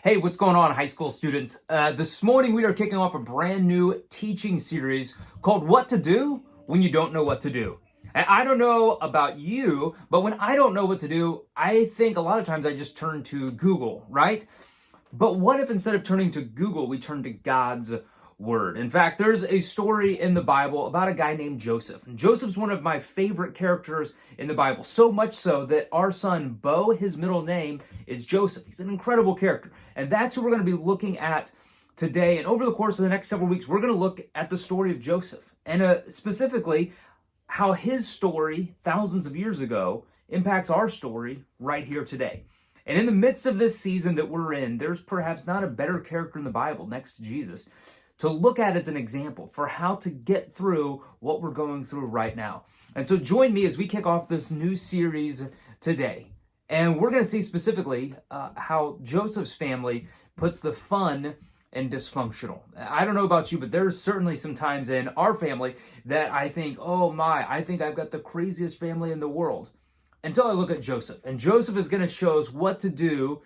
Hey, what's going on, high school students? This morning we are kicking off a brand new teaching series called What to Do When You Don't Know What to Do. And I don't know about you, but when I don't know what to do, I think a lot of times I just turn to Google, right? But what if instead of turning to Google, we turn to God's Word? In fact, there's a story in the Bible about a guy named Joseph. And Joseph's one of my favorite characters in the Bible, so much so that our son, Bo, his middle name is Joseph. He's an incredible character. And that's who we're going to be looking at today. And over the course of the next several weeks, we're going to look at the story of Joseph and specifically how his story thousands of years ago impacts our story right here today. And in the midst of this season that we're in, there's perhaps not a better character in the Bible next to Jesus to look at as an example for how to get through what we're going through right now. And so join me as we kick off this new series today. And we're going to see specifically how Joseph's family puts the fun and dysfunctional. I don't know about you, but there's certainly some times in our family that I think, oh my, I think I've got the craziest family in the world. Until I look at Joseph. And Joseph is going to show us what to do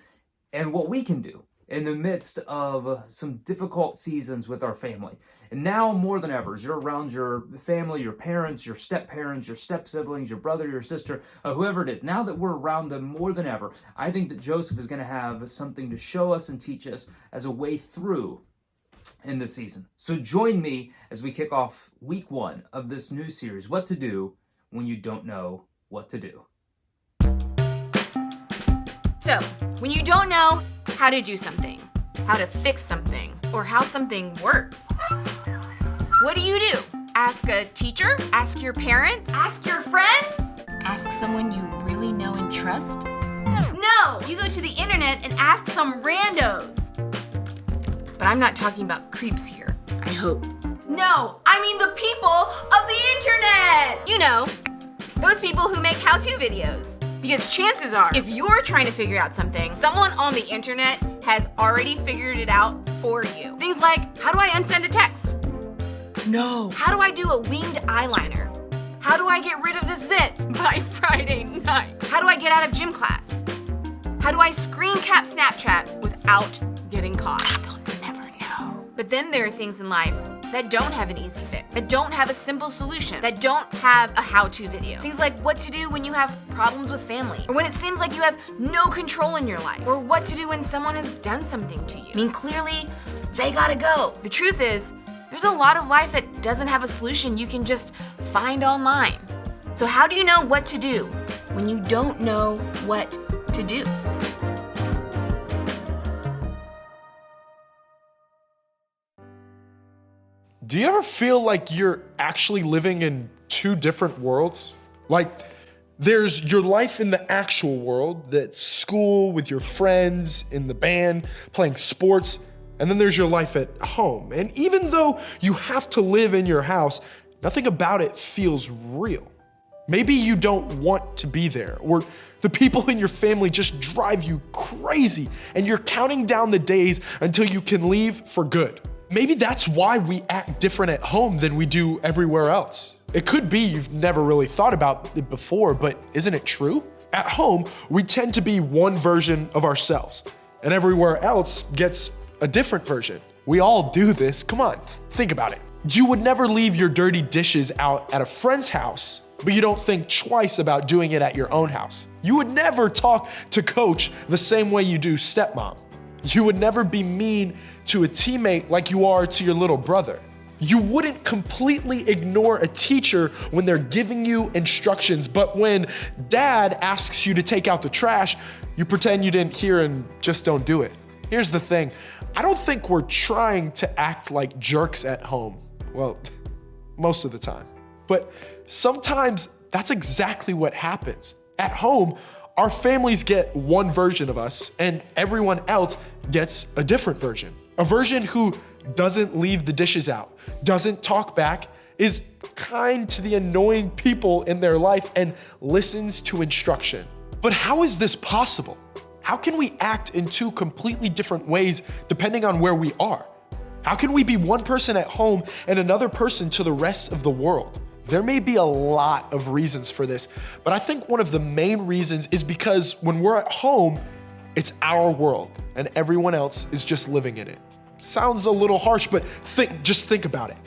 and what we can do in the midst of some difficult seasons with our family. And now more than ever, as you're around your family, your parents, your step-parents, your step-siblings, your brother, your sister, whoever it is, now that we're around them more than ever, I think that Joseph is going to have something to show us and teach us as a way through in this season. So join me as we kick off week 1 of this new series, What to Do When You Don't Know What to Do. So, when you don't know how to do something, how to fix something, or how something works, what do? Ask a teacher? Ask your parents? Ask your friends? Ask someone you really know and trust? No! You go to the internet and ask some randos. But I'm not talking about creeps here, I hope. No, I mean the people of the internet! You know, those people who make how-to videos. Because chances are, if you're trying to figure out something, someone on the internet has already figured it out for you. Things like, how do I unsend a text? No. How do I do a winged eyeliner? How do I get rid of the zit by Friday night? How do I get out of gym class? How do I screen cap Snapchat without getting caught? They'll never know. But then there are things in life that don't have an easy fix, that don't have a simple solution, that don't have a how-to video. Things like what to do when you have problems with family, or when it seems like you have no control in your life, or what to do when someone has done something to you. I mean, clearly, they gotta go. The truth is, there's a lot of life that doesn't have a solution you can just find online. So how do you know what to do when you don't know what to do? Do you ever feel like you're actually living in two different worlds? Like there's your life in the actual world, that's school with your friends, in the band, playing sports, and then there's your life at home. And even though you have to live in your house, nothing about it feels real. Maybe you don't want to be there, or the people in your family just drive you crazy, and you're counting down the days until you can leave for good. Maybe that's why we act different at home than we do everywhere else. It could be you've never really thought about it before, but isn't it true? At home, we tend to be one version of ourselves, and everywhere else gets a different version. We all do this. Come on, think about it. You would never leave your dirty dishes out at a friend's house, but you don't think twice about doing it at your own house. You would never talk to coach the same way you do stepmom. You would never be mean to a teammate like you are to your little brother. You wouldn't completely ignore a teacher when they're giving you instructions, but when dad asks you to take out the trash, you pretend you didn't hear and just don't do it. Here's the thing, I don't think we're trying to act like jerks at home. Well, most of the time. But sometimes that's exactly what happens. At home, our families get one version of us and everyone else gets a different version. A version who doesn't leave the dishes out, doesn't talk back, is kind to the annoying people in their life, and listens to instruction. But how is this possible? How can we act in two completely different ways depending on where we are? How can we be one person at home and another person to the rest of the world? There may be a lot of reasons for this, but I think one of the main reasons is because when we're at home, It's our world, and everyone else is just living in it. Sounds a little harsh, but just think about it.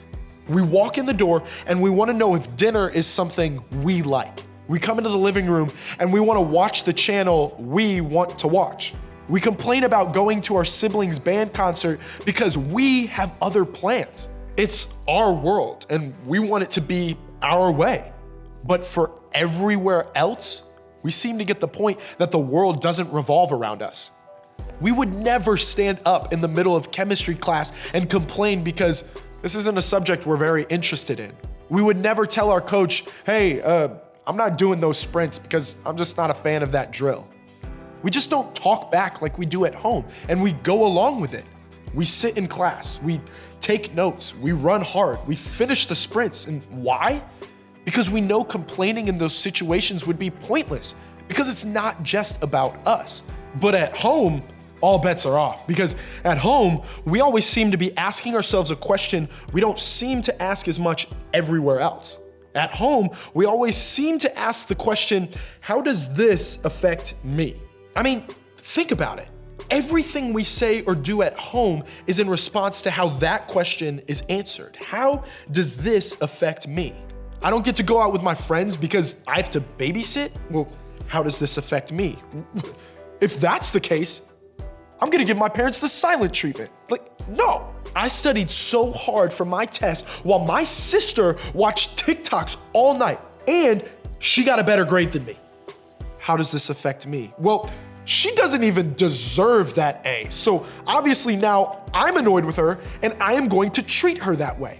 We walk in the door and we want to know if dinner is something we like. We come into the living room and we want to watch the channel we want to watch. We complain about going to our siblings' band concert because we have other plans. It's our world and we want it to be our way. But for everywhere else, we seem to get the point that the world doesn't revolve around us. We would never stand up in the middle of chemistry class and complain because this isn't a subject we're very interested in. We would never tell our coach, hey, I'm not doing those sprints because I'm just not a fan of that drill. We just don't talk back like we do at home, and we go along with it. We sit in class, we take notes, we run hard, we finish the sprints. And why? Because we know complaining in those situations would be pointless, because it's not just about us. But at home, all bets are off, because at home, we always seem to be asking ourselves a question we don't seem to ask as much everywhere else. At home, we always seem to ask the question, how does this affect me? I mean, think about it. Everything we say or do at home is in response to how that question is answered. How does this affect me? I don't get to go out with my friends because I have to babysit? Well, how does this affect me? If that's the case, I'm gonna give my parents the silent treatment. No. I studied so hard for my test while my sister watched TikToks all night and she got a better grade than me. How does this affect me? Well, she doesn't even deserve that A. So obviously now I'm annoyed with her and I am going to treat her that way.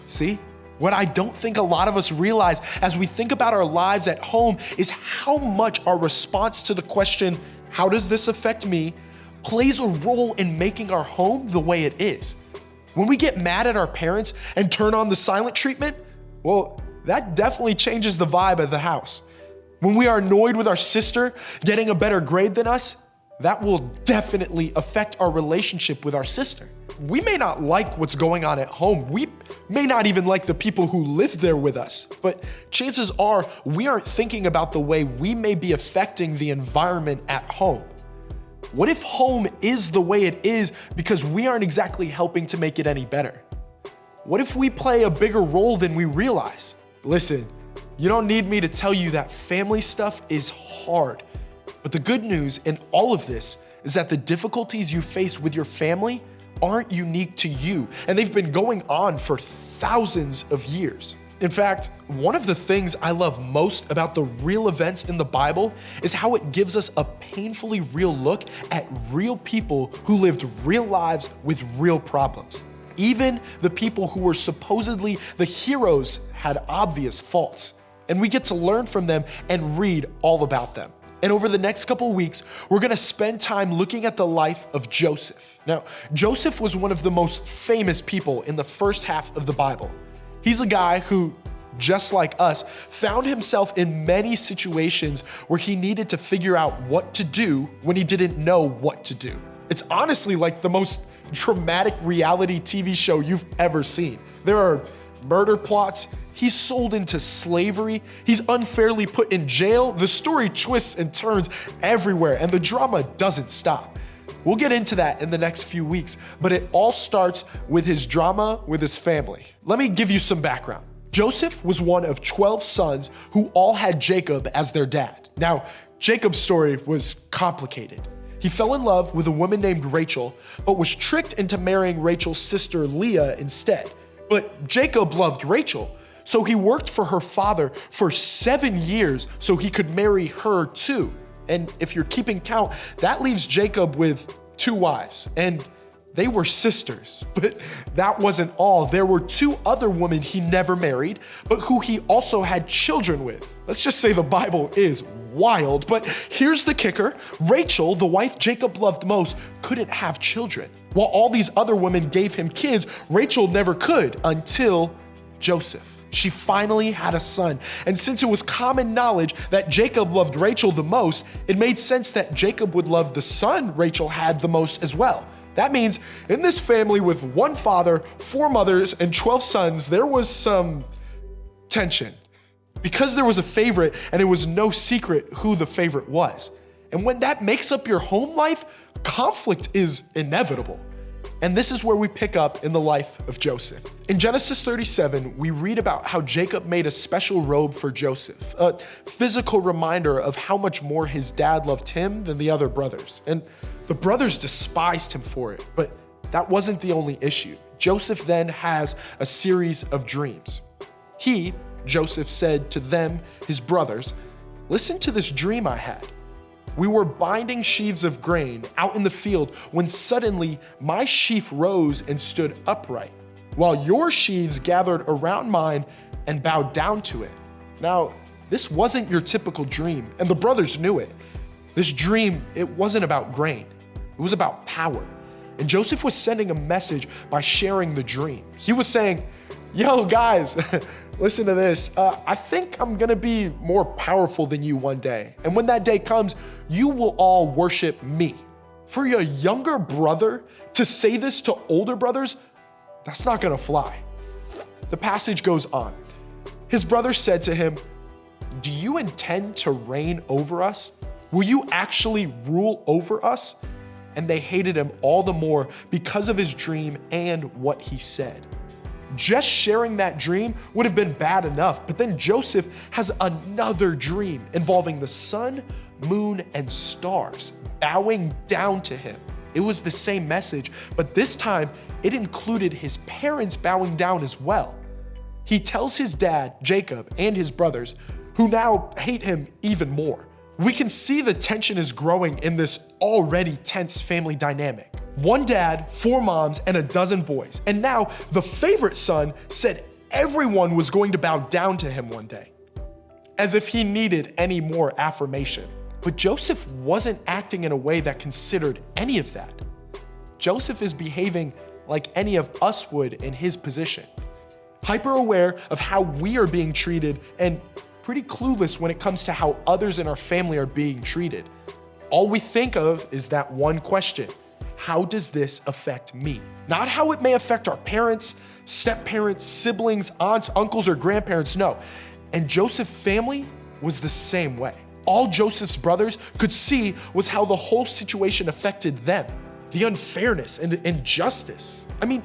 See? What I don't think a lot of us realize as we think about our lives at home is how much our response to the question, how does this affect me, plays a role in making our home the way it is. When we get mad at our parents and turn on the silent treatment, well, that definitely changes the vibe of the house. When we are annoyed with our sister getting a better grade than us, that will definitely affect our relationship with our sister. We may not like what's going on at home. We may not even like the people who live there with us, but chances are we aren't thinking about the way we may be affecting the environment at home. What if home is the way it is because we aren't exactly helping to make it any better? What if we play a bigger role than we realize? Listen, you don't need me to tell you that family stuff is hard. But the good news in all of this is that the difficulties you face with your family aren't unique to you, and they've been going on for thousands of years. In fact, one of the things I love most about the real events in the Bible is how it gives us a painfully real look at real people who lived real lives with real problems. Even the people who were supposedly the heroes had obvious faults, and we get to learn from them and read all about them. And over the next couple weeks, we're gonna spend time looking at the life of Joseph. Now, Joseph was one of the most famous people in the first half of the Bible. He's a guy who, just like us, found himself in many situations where he needed to figure out what to do when he didn't know what to do. It's honestly like the most dramatic reality TV show you've ever seen. There are murder plots, he's sold into slavery, he's unfairly put in jail, the story twists and turns everywhere, and the drama doesn't stop. We'll get into that in the next few weeks, but it all starts with his drama with his family. Let me give you some background. Joseph was one of 12 sons who all had Jacob as their dad. Now, Jacob's story was complicated. He fell in love with a woman named Rachel, but was tricked into marrying Rachel's sister Leah instead. But Jacob loved Rachel, so he worked for her father for 7 years so he could marry her too. And if you're keeping count, that leaves Jacob with 2 wives, and they were sisters. But that wasn't all. There were 2 other women he never married, but who he also had children with. Let's just say the Bible is wild, but here's the kicker. Rachel, the wife Jacob loved most, couldn't have children. While all these other women gave him kids, Rachel never could until Joseph. She finally had a son, and since it was common knowledge that Jacob loved Rachel the most, it made sense that Jacob would love the son Rachel had the most as well. That means in this family with 1 father, 4 mothers, and 12 sons, there was some tension. Because there was a favorite, and it was no secret who the favorite was. And when that makes up your home life, conflict is inevitable. And this is where we pick up in the life of Joseph. In Genesis 37, we read about how Jacob made a special robe for Joseph, a physical reminder of how much more his dad loved him than the other brothers. And the brothers despised him for it, but that wasn't the only issue. Joseph then has a series of dreams. Joseph said to them, his brothers, "Listen to this dream I had. We were binding sheaves of grain out in the field when suddenly my sheaf rose and stood upright, while your sheaves gathered around mine and bowed down to it." Now, this wasn't your typical dream, and the brothers knew it. This dream, it wasn't about grain. It was about power. And Joseph was sending a message by sharing the dream. He was saying, "Yo, guys, listen to this. I think I'm gonna be more powerful than you one day. And when that day comes, you will all worship me." For your younger brother to say this to older brothers, that's not gonna fly. The passage goes on. His brother said to him, "Do you intend to reign over us? Will you actually rule over us?" And they hated him all the more because of his dream and what he said. Just sharing that dream would have been bad enough, but then Joseph has another dream involving the sun, moon, and stars bowing down to him. It was the same message, but this time it included his parents bowing down as well. He tells his dad, Jacob, and his brothers, who now hate him even more. We can see the tension is growing in this already tense family dynamic. One dad, 4 moms, and a dozen boys. And now the favorite son said everyone was going to bow down to him one day, as if he needed any more affirmation. But Joseph wasn't acting in a way that considered any of that. Joseph is behaving like any of us would in his position. Hyper aware of how we are being treated and pretty clueless when it comes to how others in our family are being treated. All we think of is that one question: how does this affect me? Not how it may affect our parents, step-parents, siblings, aunts, uncles, or grandparents, no. And Joseph's family was the same way. All Joseph's brothers could see was how the whole situation affected them, the unfairness and injustice. I mean,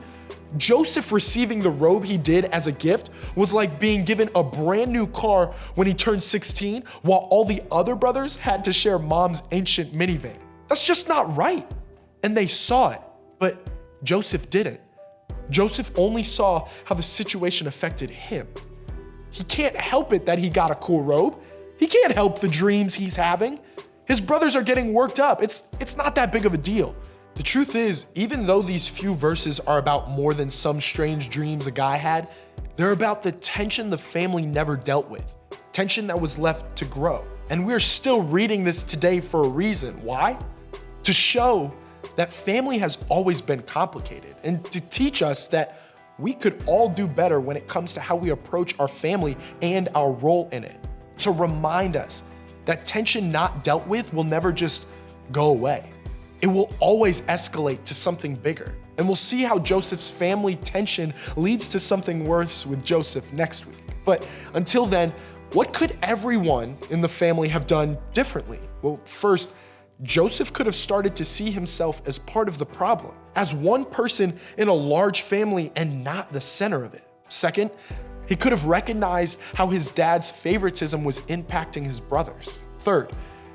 Joseph receiving the robe he did as a gift was like being given a brand new car when he turned 16, while all the other brothers had to share mom's ancient minivan. That's just not right. And they saw it, but Joseph didn't. Joseph only saw how the situation affected him. He can't help it that he got a cool robe. He can't help the dreams he's having. His brothers are getting worked up. It's not that big of a deal. The truth is, even though these few verses are about more than some strange dreams a guy had, they're about the tension the family never dealt with, tension that was left to grow. And we're still reading this today for a reason. Why? To show that family has always been complicated and to teach us that we could all do better when it comes to how we approach our family and our role in it. To remind us that tension not dealt with will never just go away. It will always escalate to something bigger. And we'll see how Joseph's family tension leads to something worse with Joseph next week. But until then, what could everyone in the family have done differently? Well, first, Joseph could have started to see himself as part of the problem, as one person in a large family and not the center of it. Second, he could have recognized how his dad's favoritism was impacting his brothers. Third,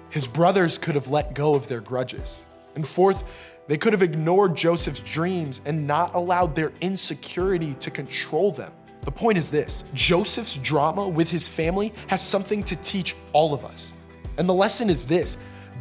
his brothers could have let go of their grudges. And fourth, they could have ignored Joseph's dreams and not allowed their insecurity to control them. The point is this: Joseph's drama with his family has something to teach all of us. And the lesson is this: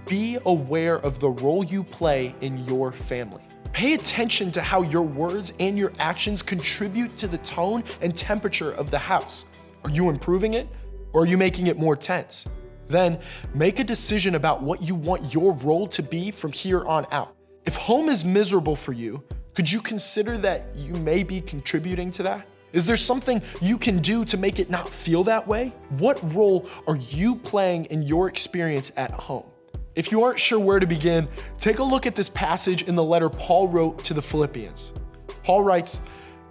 be aware of the role you play in your family. Pay attention to how your words and your actions contribute to the tone and temperature of the house. Are you improving it, or are you making it more tense? Then make a decision about what you want your role to be from here on out. If home is miserable for you, could you consider that you may be contributing to that? Is there something you can do to make it not feel that way? What role are you playing in your experience at home? If you aren't sure where to begin, take a look at this passage in the letter Paul wrote to the Philippians. Paul writes,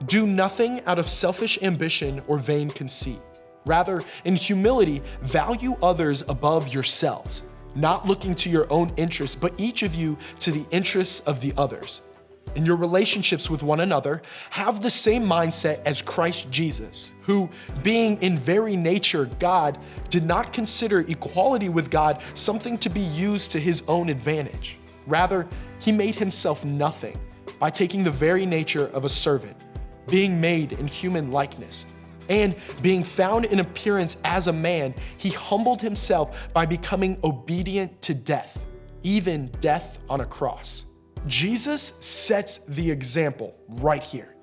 "Do nothing out of selfish ambition or vain conceit. Rather, in humility, value others above yourselves, not looking to your own interests, but each of you to the interests of the others. In your relationships with one another, have the same mindset as Christ Jesus, who, being in very nature God, did not consider equality with God something to be used to his own advantage. Rather, he made himself nothing by taking the very nature of a servant, being made in human likeness. And being found in appearance as a man, he humbled himself by becoming obedient to death, even death on a cross. Jesus sets the example right here.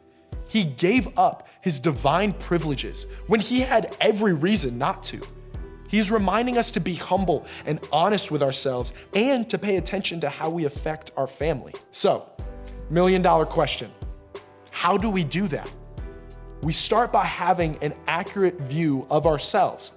He gave up his divine privileges when he had every reason not to. He's reminding us to be humble and honest with ourselves and to pay attention to how we affect our family. So, $1,000,000 question. How do we do that? We start by having an accurate view of ourselves.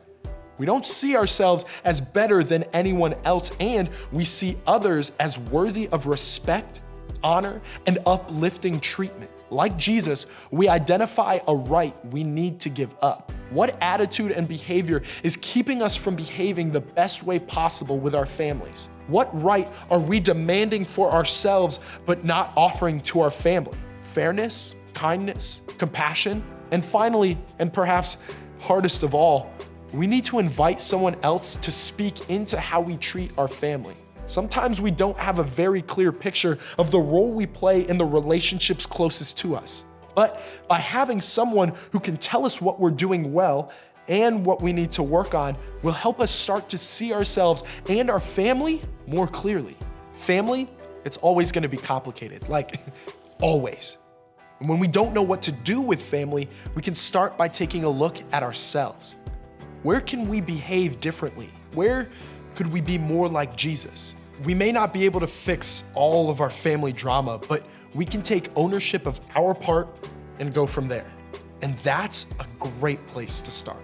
We don't see ourselves as better than anyone else, and we see others as worthy of respect, honor, and uplifting treatment. Like Jesus, we identify a right we need to give up. What attitude and behavior is keeping us from behaving the best way possible with our families? What right are we demanding for ourselves but not offering to our family? Fairness, kindness, compassion, and finally, and perhaps hardest of all, we need to invite someone else to speak into how we treat our family. Sometimes we don't have a very clear picture of the role we play in the relationships closest to us. But by having someone who can tell us what we're doing well and what we need to work on will help us start to see ourselves and our family more clearly. Family, it's always going to be complicated, like always. And when we don't know what to do with family, we can start by taking a look at ourselves. Where can we behave differently? Where could we be more like Jesus? We may not be able to fix all of our family drama, but we can take ownership of our part and go from there. And that's a great place to start.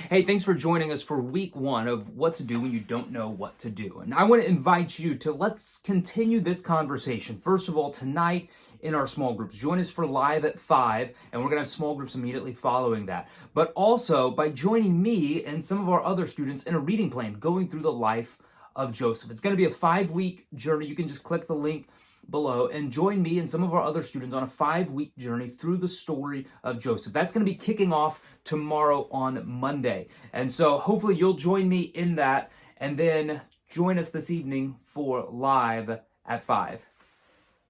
Hey, thanks for joining us for week 1 of what to do when you don't know what to do. And I want to invite you to let's continue this conversation. First of all, tonight in our small groups. Join us for live at 5, and we're going to have small groups immediately following that. But also by joining me and some of our other students in a reading plan going through the life of Joseph. It's going to be a 5-week journey. You can just click the link below and join me and some of our other students on a 5-week journey through the story of Joseph. That's going to be kicking off tomorrow on Monday. And so hopefully you'll join me in that and then join us this evening for live at 5.